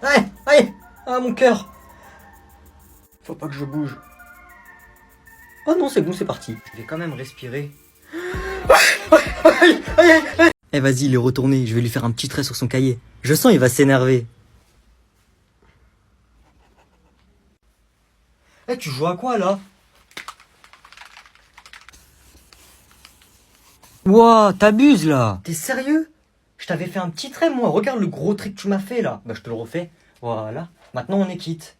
Aïe, aïe. Ah, mon cœur. Faut pas que je bouge. Oh non, c'est bon, c'est parti. Je vais quand même respirer. Aïe, aïe, aïe, aïe. Eh vas-y, il est retourné. Je vais lui faire un petit trait sur son cahier. Je sens il va s'énerver. Eh, tu joues à quoi là? Ouah, t'abuses là. T'es sérieux? Je t'avais fait un petit trait moi. Regarde le gros trait que tu m'as fait là. Bah je te le refais. Voilà. Maintenant on est quitte.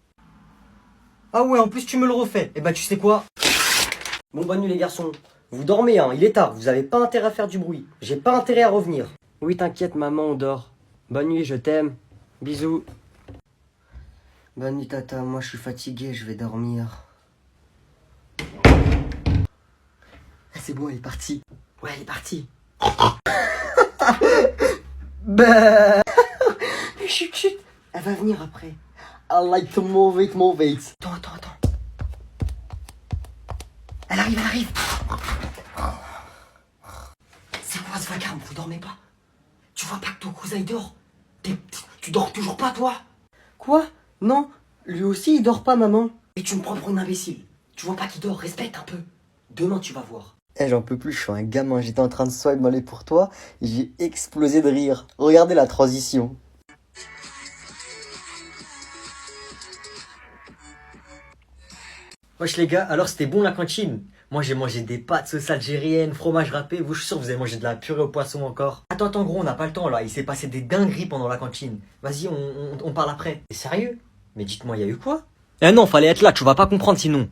Ah ouais, en plus tu me le refais. Eh bah tu sais quoi? Bon, bonne nuit les garçons. Vous dormez hein, il est tard. Vous avez pas intérêt à faire du bruit. J'ai pas intérêt à revenir. Oui, t'inquiète maman, on dort. Bonne nuit, je t'aime. Bisous. Bonne nuit tata, moi je suis fatigué, je vais dormir. C'est bon, elle est partie. Ouais, elle est partie. Bah. Chut, chut. Elle va venir après. I like to move it, move it. Attends, attends, attends. Elle arrive, elle arrive. C'est quoi ce vacarme? Vous dormez pas? Tu vois pas que ton cousin il dort? Tu dors toujours pas toi? Quoi? Non, lui aussi il dort pas maman. Et tu me prends pour une imbécile. Tu vois pas qu'il dort, respecte un peu. Demain tu vas voir. Eh j'en peux plus, je suis un gamin, j'étais en train de swipe mon lait pour toi et j'ai explosé de rire. Regardez la transition. Wesh les gars, alors c'était bon la cantine? Moi j'ai mangé des pâtes sauce algérienne, fromage râpé, vous je suis sûr que vous avez mangé de la purée au poisson encore. Attends, attends gros, on n'a pas le temps là, il s'est passé des dingueries pendant la cantine. Vas-y, on parle après. T'es sérieux? Mais dites-moi, il y a eu quoi? Eh non, fallait être là, tu vas pas comprendre sinon.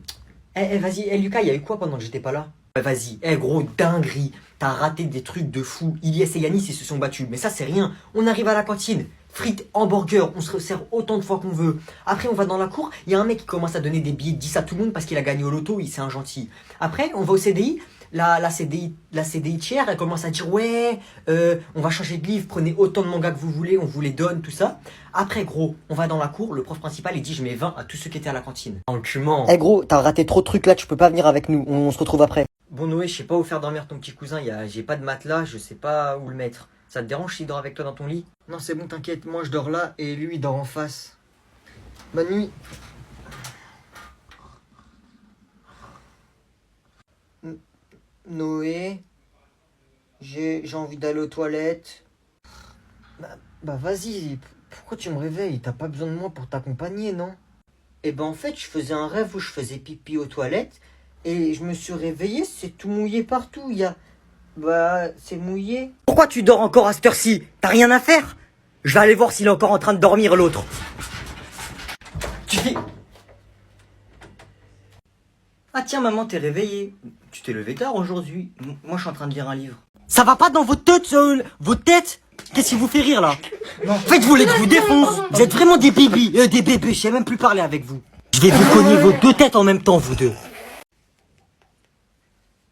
Vas-y, Lucas, il y a eu quoi pendant que j'étais pas là? Ouais, vas-y, gros, dinguerie. T'as raté des trucs de fou. Ilyes et Yanis, ils se sont battus. Mais ça, c'est rien. On arrive à la cantine. Frites, hamburger, on se resserre autant de fois qu'on veut. Après, on va dans la cour. Il y a un mec qui commence à donner des billets de 10 à tout le monde parce qu'il a gagné au loto. C'est un gentil. Après, on va au CDI. La CDI tiers, elle commence à dire ouais, on va changer de livre, prenez autant de mangas que vous voulez, on vous les donne, tout ça. Après gros, on va dans la cour, le prof principal il dit je mets 20 à tous ceux qui étaient à la cantine. Enculement. Eh gros, t'as raté trop de trucs là, tu peux pas venir avec nous, on se retrouve après. Bon Noé, je sais pas où faire dormir ton petit cousin, j'ai pas de matelas, je sais pas où le mettre. Ça te dérange s'il dort avec toi dans ton lit? Non c'est bon, t'inquiète, moi je dors là et lui il dort en face. Bonne nuit. Noé, j'ai envie d'aller aux toilettes. Bah vas-y, pourquoi tu me réveilles? T'as pas besoin de moi pour t'accompagner, non? Eh ben en fait, je faisais un rêve où je faisais pipi aux toilettes et je me suis réveillé, c'est tout mouillé partout. Bah, c'est mouillé. Pourquoi tu dors encore à cette heure-ci? T'as rien à faire? Je vais aller voir s'il est encore en train de dormir l'autre. Tu fais... Ah tiens maman, t'es réveillée. Tu t'es levé tard aujourd'hui. Moi je suis en train de lire un livre. Ça va pas dans votre tête, votre tête? Qu'est-ce qui vous fait rire là? En fait vous voulez que je vous défonce. Vous êtes vraiment des bébés, je sais même plus parler avec vous. Je vais vous cogner vos deux têtes en même temps vous deux.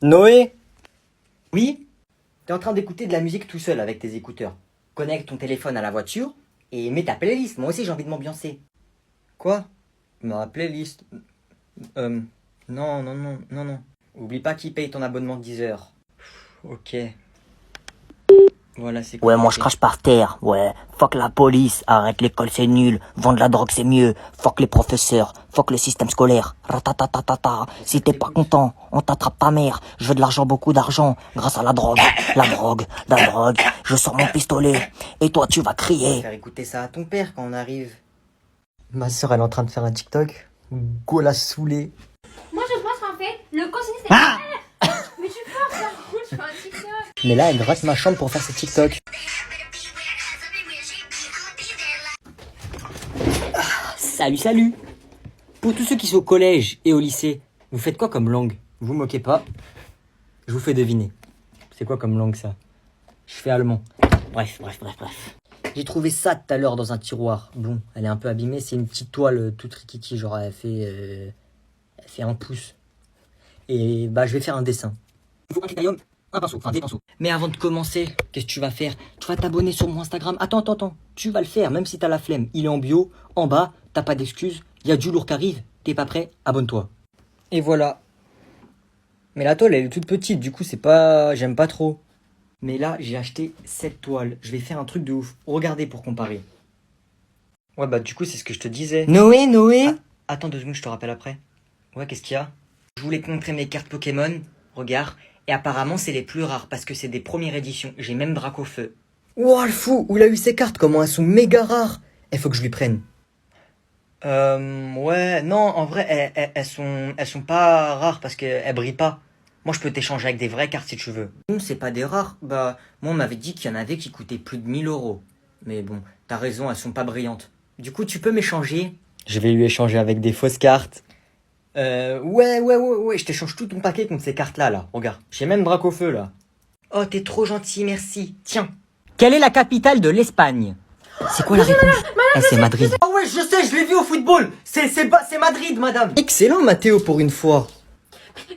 Noé? Oui? T'es en train d'écouter de la musique tout seul avec tes écouteurs. Connecte ton téléphone à la voiture et mets ta playlist. Moi aussi j'ai envie de m'ambiancer. Quoi? Ma playlist? Non, non, non, non, non. Oublie pas qu'il paye ton abonnement de 10 heures. Ok. Voilà, c'est cool. Ouais, moi je crache par terre, ouais. Fuck la police, arrête l'école c'est nul. Vendre la drogue c'est mieux. Fuck les professeurs, fuck le système scolaire. Ratatatata. Si t'es pas content, on t'attrape ta mère. Je veux de l'argent, beaucoup d'argent. Grâce à la drogue, la drogue, la drogue. Je sors mon pistolet. Et toi tu vas crier. Faire écouter ça à ton père quand on arrive. Ma soeur elle est en train de faire un TikTok. Go la saoulée. Moi je pense qu'en fait, le consigné c'est... Ah mais tu peux faire cool sur un TikTok. Mais là elle gratte ma chambre pour faire ses TikTok. Salut, salut. Pour tous ceux qui sont au collège et au lycée, vous faites quoi comme langue? Vous moquez pas. Je vous fais deviner. C'est quoi comme langue ça? Je fais allemand. Bref. J'ai trouvé ça tout à l'heure dans un tiroir. Bon, elle est un peu abîmée, c'est une petite toile toute rikiki, genre elle fait 1 pouce. Et bah je vais faire un dessin. Il faut un critérium, un pinceau, enfin des pinceaux. Mais avant de commencer, qu'est-ce que tu vas faire? Tu vas t'abonner sur mon Instagram. Attends. Tu vas le faire, même si t'as la flemme. Il est en bio, en bas, t'as pas d'excuses. Il y a du lourd qui arrive. T'es pas prêt? Abonne-toi. Et voilà. Mais la toile, elle est toute petite, du coup, c'est pas... J'aime pas trop. Mais là, j'ai acheté cette toile. Je vais faire un truc de ouf. Regardez pour comparer. Ouais, bah du coup, c'est ce que je te disais. Noé. Attends 2 secondes, je te rappelle après. Ouais, qu'est-ce qu'il y a? Je voulais te montrer mes cartes Pokémon. Regarde. Et apparemment, c'est les plus rares parce que c'est des premières éditions. J'ai même Dracofeu. Ouah, le fou, où il a eu ses cartes, comment elles sont méga rares. Il faut que je lui prenne. Ouais, non, en vrai, elles sont pas rares parce qu'elles brillent pas. Moi, je peux t'échanger avec des vraies cartes si tu veux. Non, c'est pas des rares. Bah, moi, on m'avait dit qu'il y en avait qui coûtaient plus de 1000 euros. Mais bon, t'as raison, elles sont pas brillantes. Du coup, tu peux m'échanger? Je vais lui échanger avec des fausses cartes. Ouais, je t'échange tout ton paquet contre ces cartes-là, là. Regarde, j'ai même Dracofeu, là. Oh, t'es trop gentil, merci. Tiens. Quelle est la capitale de l'Espagne? C'est quoi la réponse? C'est Madrid. Ah ouais, je sais, je l'ai vu au football. C'est Madrid, madame. Excellent, Mathéo, pour une fois.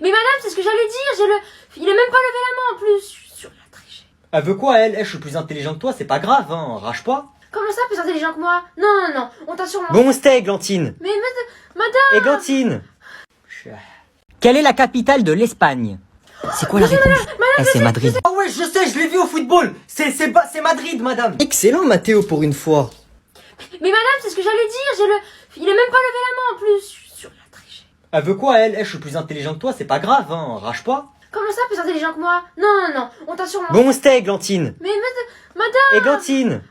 Mais madame, c'est ce que j'allais dire. Il a même pas levé la main en plus. Je suis sûre qu'il a triché. Elle veut quoi, elle? Je suis plus intelligent que toi, c'est pas grave, hein. Rage pas. Comment ça, plus intelligent que moi? Non, on t'a sûrement... Bon, c'était Églantine. Mais madame... Églantine. Quelle est la capitale de l'Espagne? C'est quoi la réponse? C'est Madrid. Ah ouais, je sais, je l'ai vu au football. C'est Madrid, madame. Excellent, Mathéo, pour une fois. Mais madame, c'est ce que j'allais dire. Il a même pas levé la main en plus. Je suis sûre qu'il a triché. Elle veut quoi, elle? Je suis plus intelligent que toi, c'est pas grave, hein. Rage pas. Comment ça, plus intelligent que moi? Non, on t'a sûrement... Bon, c'était Églantine. Mais madame... Églantine.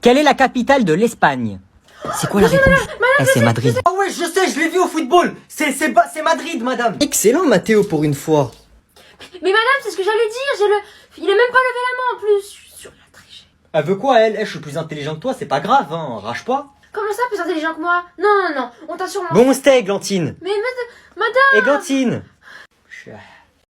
Quelle est la capitale de l'Espagne? C'est quoi la réponse? C'est Madrid. Ah ouais, je sais, je l'ai vu au football. C'est Madrid, madame. Excellent, Mathéo, pour une fois. Mais madame, c'est ce que j'allais dire. Il a même pas levé la main en plus. Je suis sûre qu'il a triché. Elle veut quoi, elle? Je suis plus intelligent que toi, c'est pas grave, hein. Rage pas. Comment ça, plus intelligent que moi? Non, on t'a sûrement... Bon, c'était Églantine. Mais madame... Églantine.